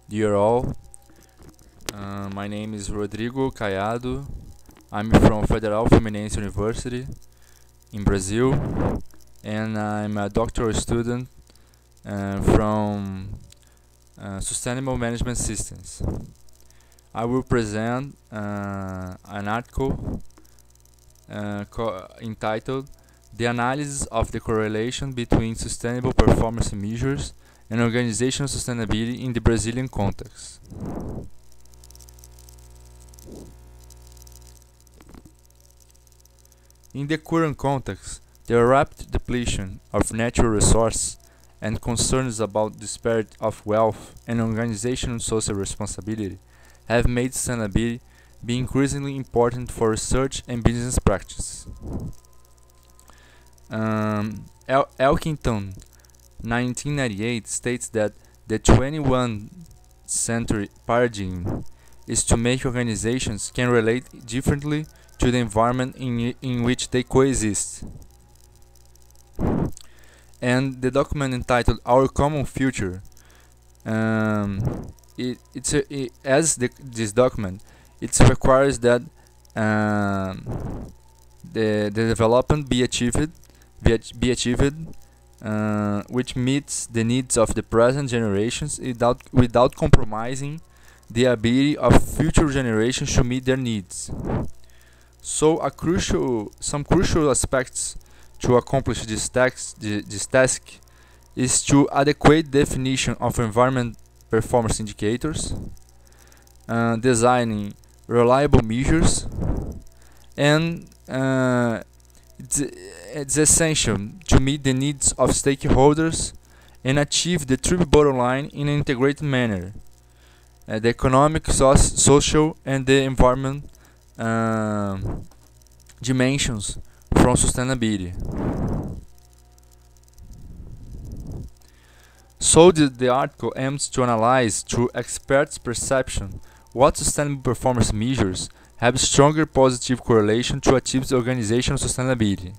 Dear all, my name is Rodrigo Caiado. I'm from Federal Fluminense University in Brazil, and I'm a doctoral student from Sustainable Management Systems. I will present an article entitled The Analysis of the Correlation Between Sustainable Performance Measures and Organizational Sustainability in the Brazilian Context. In the current context, the rapid depletion of natural resources and concerns about disparity of wealth and organizational social responsibility have made sustainability be increasingly important for research and business practices. Elkington 1998 states that the 21st century paradigm is to make organizations can relate differently to the environment in which they coexist. And the document entitled Our Common Future, this document, it requires that the development be achieved which meets the needs of the present generations without compromising the ability of future generations to meet their needs. So some crucial aspects to accomplish this task is to adequate definition of environment performance indicators, designing reliable measures, and it's essential to meet the needs of stakeholders and achieve the triple bottom line in an integrated manner: the economic, social, and the environment dimensions from sustainability. So the article aims to analyze through experts' perception what sustainable performance measures have stronger positive correlation to achieve organizational sustainability.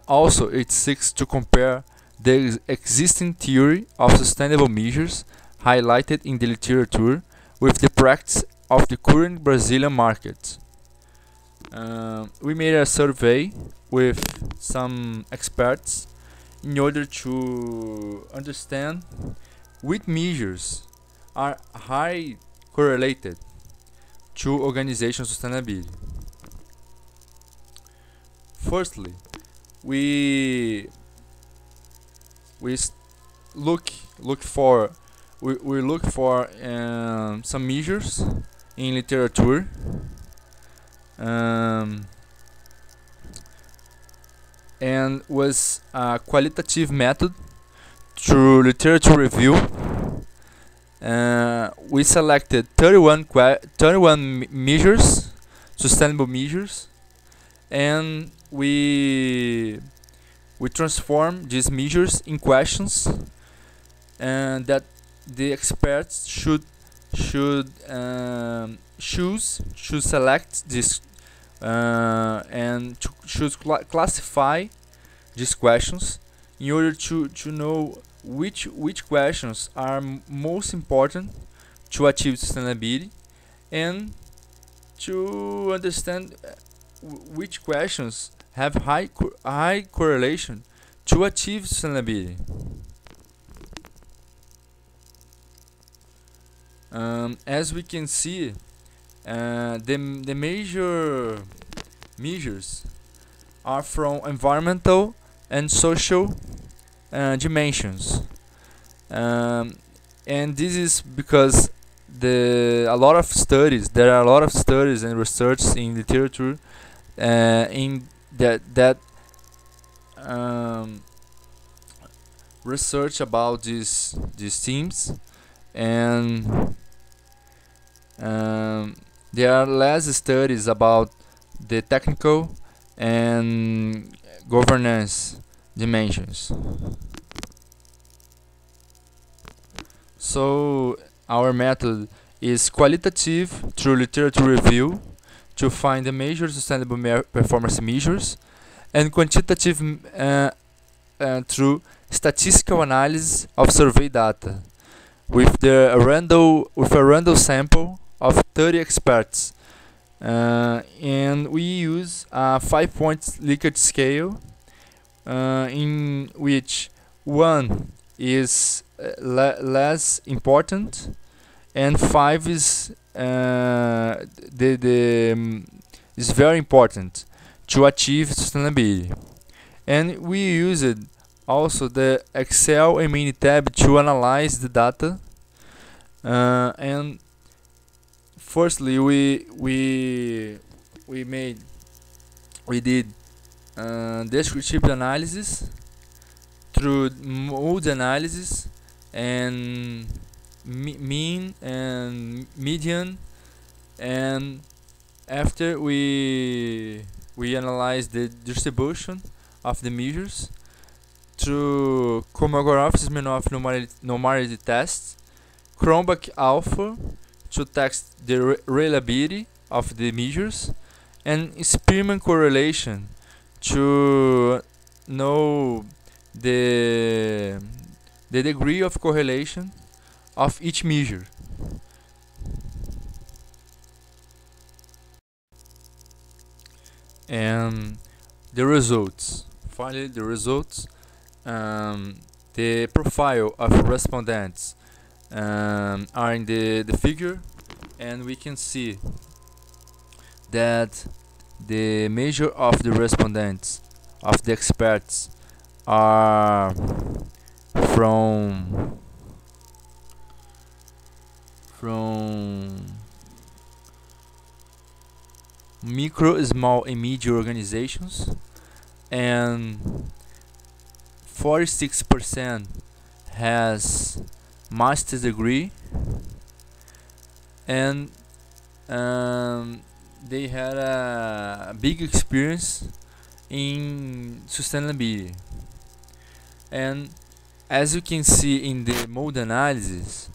Also, it seeks to compare the existing theory of sustainable measures highlighted in the literature with the practice of the current Brazilian market. We made a survey with some experts in order to understand which measures are high correlated to organizational sustainability. Firstly, we look for some measures in literature, and was a qualitative method through literature review. We selected 31 measures, sustainable measures, and we transform these measures in questions, and that the experts should select this and should classify these questions in order to know which questions are most important to achieve sustainability, and to understand which questions have high correlation to achieve sustainability. As we can see, the major measures are from environmental and social dimensions, and this is because there are a lot of studies and research in literature in that research about these themes, and there are less studies about the technical and governance dimensions. So our method is qualitative through literature review to find the major sustainable performance measures, and quantitative through statistical analysis of survey data, with a random sample of 30 experts, and we use a 5-point Likert scale, in which 1 is less important and 5 is is very important to achieve sustainability. And we used also the Excel and Minitab to analyze the data. And firstly, we did descriptive analysis through mode analysis and mean and median, and after we analyze the distribution of the measures through Kolmogorov-Smirnov normality tests, Cronbach alpha to test the reliability of the measures, and Spearman correlation to know the degree of correlation of each measure. And the results. Finally, the results. The profile of respondents are in the figure, and we can see that the measure of the respondents, of the experts, are from micro, small, and medium organizations, and 46% has master's degree, and they had a big experience in sustainability. And as you can see in the mode analysis,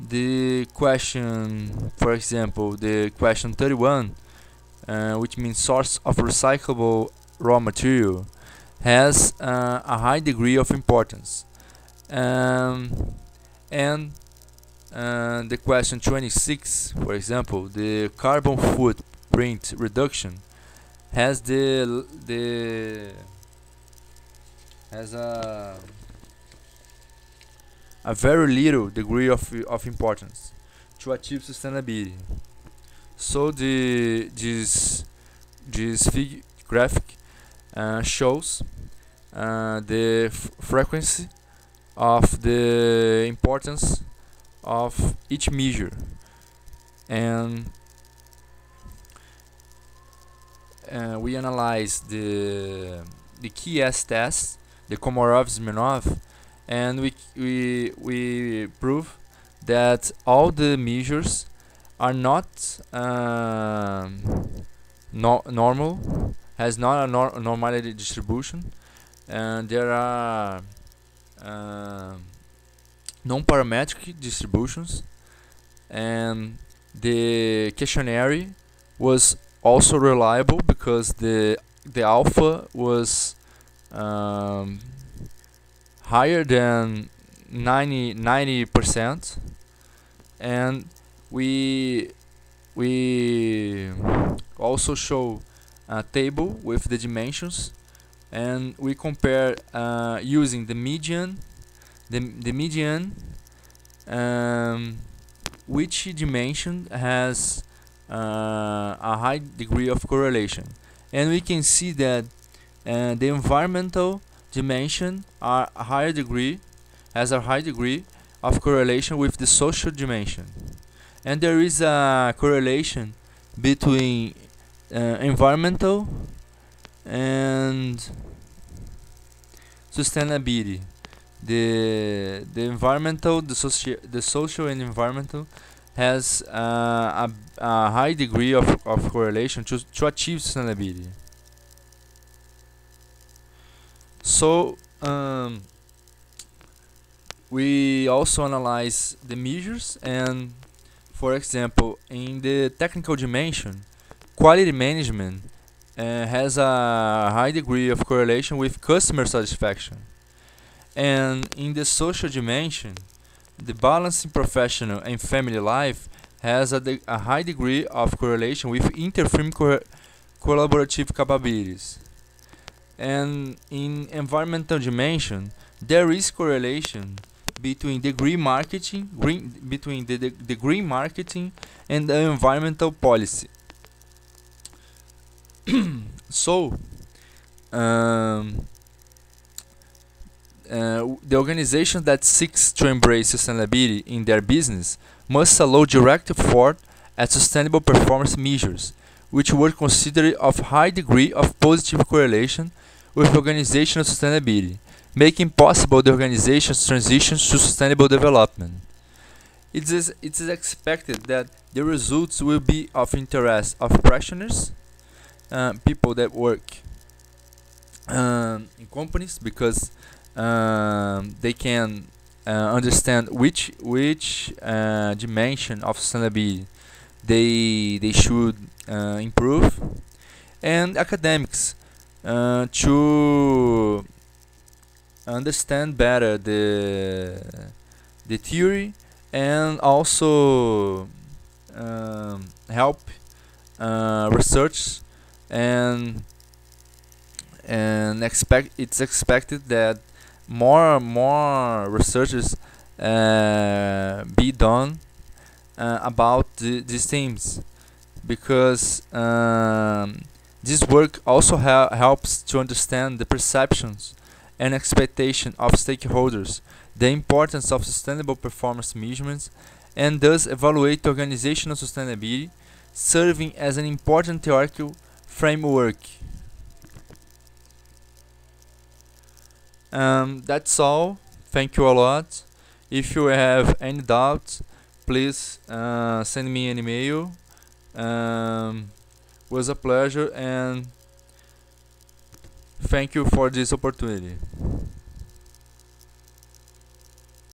the question, for example, the question 31, which means source of recyclable raw material, has a high degree of importance. And the question 26, for example, the carbon footprint reduction, has a very little degree of importance to achieve sustainability. So this graphic shows the frequency of the importance of each measure, and we analyze the key S test, the Komarov-Smirnov, and we prove that all the measures are not normal, has not a normality distribution, and there are non-parametric distributions, and the questionnaire was also reliable because the alpha was higher than 90%, and we also show a table with the dimensions, and we compare using the median, which dimension has a high degree of correlation, and we can see that the environmental dimension has a high degree of correlation with the social dimension, and there is a correlation between environmental and sustainability. The environmental, the social and environmental has a high degree of correlation to achieve sustainability. So we also analyze the measures, and for example, in the technical dimension, quality management has a high degree of correlation with customer satisfaction, and in the social dimension, The balance in professional and family life has a high degree of correlation with inter-firm collaborative capabilities. And in environmental dimension, there is correlation between the green marketing, the green marketing and the environmental policy. So, um, the organization that seeks to embrace sustainability in their business must allow direct effort at sustainable performance measures, which were considered of high degree of positive correlation with organizational sustainability, making possible the organization's transition to sustainable development. It is expected that the results will be of interest of practitioners, people that work in companies, because they can understand which dimension of sustainability they should improve, and academics to understand better the theory, and also help research, and it's expected that more researches be done about these themes, because this work also helps to understand the perceptions and expectation of stakeholders, the importance of sustainable performance measurements, and thus evaluate organizational sustainability, serving as an important theoretical framework. That's all. Thank you a lot. If you have any doubts, please send me an email. Was a pleasure, and thank you for this opportunity.